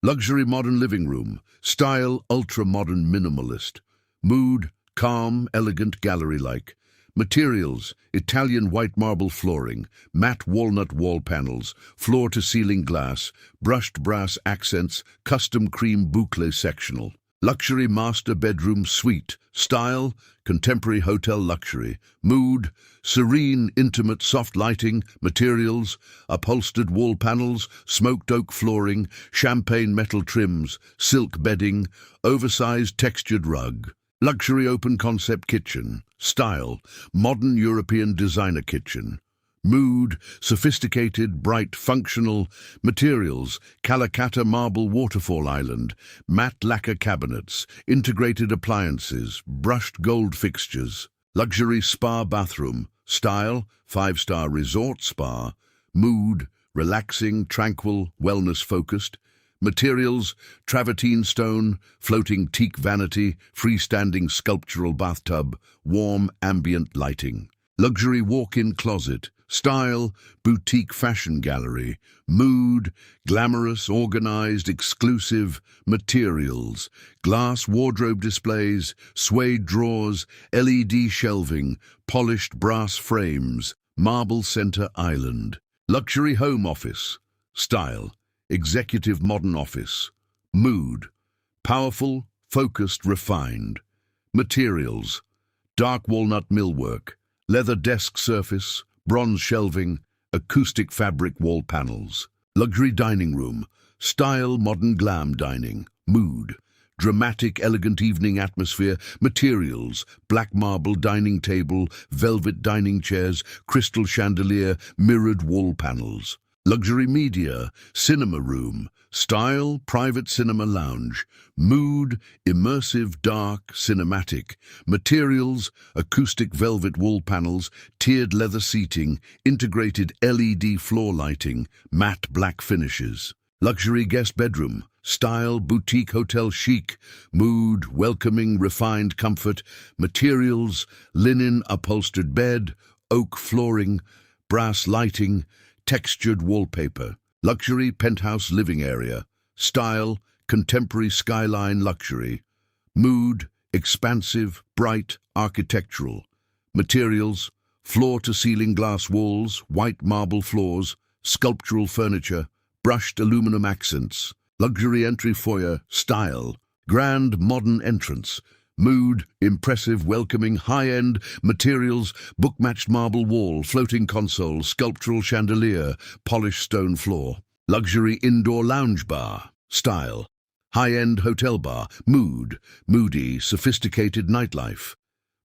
Luxury modern living room. Style ultra-modern minimalist. Mood calm, elegant, gallery-like. Materials Italian white marble flooring, matte walnut wall panels, floor-to-ceiling glass, brushed brass accents, custom cream boucle sectional. Luxury master bedroom suite. Style contemporary hotel luxury. Mood serene, intimate, soft lighting. Materials upholstered wall panels, smoked oak flooring, champagne metal trims, silk bedding, oversized textured rug. Luxury open concept kitchen. Style modern European designer kitchen. Mood sophisticated, bright, functional. Materials Calacatta marble waterfall island, matte lacquer cabinets, integrated appliances, brushed gold fixtures. Luxury spa bathroom. Style 5-star resort spa. Mood relaxing, tranquil, wellness focused. Materials travertine stone, floating teak vanity, freestanding sculptural bathtub, warm ambient lighting. Luxury walk-in closet. Style boutique fashion gallery. Mood glamorous, organized, exclusive. Materials glass wardrobe displays, suede drawers, LED shelving, polished brass frames, marble center island. Luxury home office. Style executive modern office. Mood powerful, focused, refined. Materials dark walnut millwork, leather desk surface, bronze shelving, acoustic fabric wall panels. Luxury dining room. Style modern glam dining. Mood dramatic, elegant evening atmosphere. Materials black marble dining table, velvet dining chairs, crystal chandelier, mirrored wall panels. Luxury media cinema room. Style private cinema lounge. Mood immersive, dark, cinematic. Materials acoustic velvet wall panels, tiered leather seating, integrated LED floor lighting, matte black finishes. Luxury guest bedroom. Style boutique hotel chic. Mood welcoming, refined comfort. Materials linen upholstered bed, oak flooring, brass lighting, textured wallpaper. Luxury penthouse living area. Style contemporary skyline luxury. Mood expansive, bright, architectural. Materials floor-to-ceiling glass walls, white marble floors, sculptural furniture, brushed aluminum accents. Luxury entry foyer. Style grand modern entrance. Mood impressive, welcoming, high-end. Materials book-matched marble wall, floating console, sculptural chandelier, polished stone floor. Luxury indoor lounge bar. Style high-end hotel bar. Mood moody, sophisticated nightlife.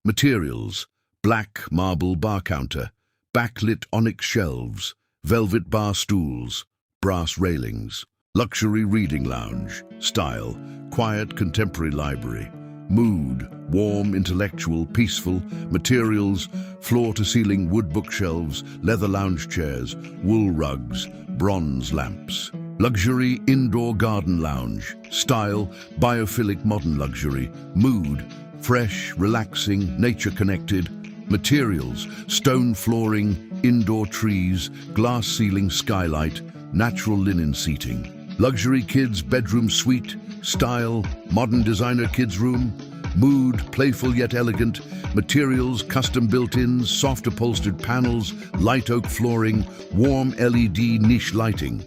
Materials black marble bar counter, backlit onyx shelves, velvet bar stools, brass railings. Luxury reading lounge. Style quiet, contemporary library. Mood warm, intellectual, peaceful. Materials floor-to-ceiling wood bookshelves, leather lounge chairs, wool rugs, bronze lamps. Luxury indoor garden lounge. Style biophilic modern luxury. Mood fresh, relaxing, nature-connected. Materials stone flooring, indoor trees, glass ceiling skylight, natural linen seating. Luxury kids bedroom suite. Style modern designer kids room. Mood playful yet elegant. Materials custom built-ins, soft upholstered panels, light oak flooring, warm LED niche lighting.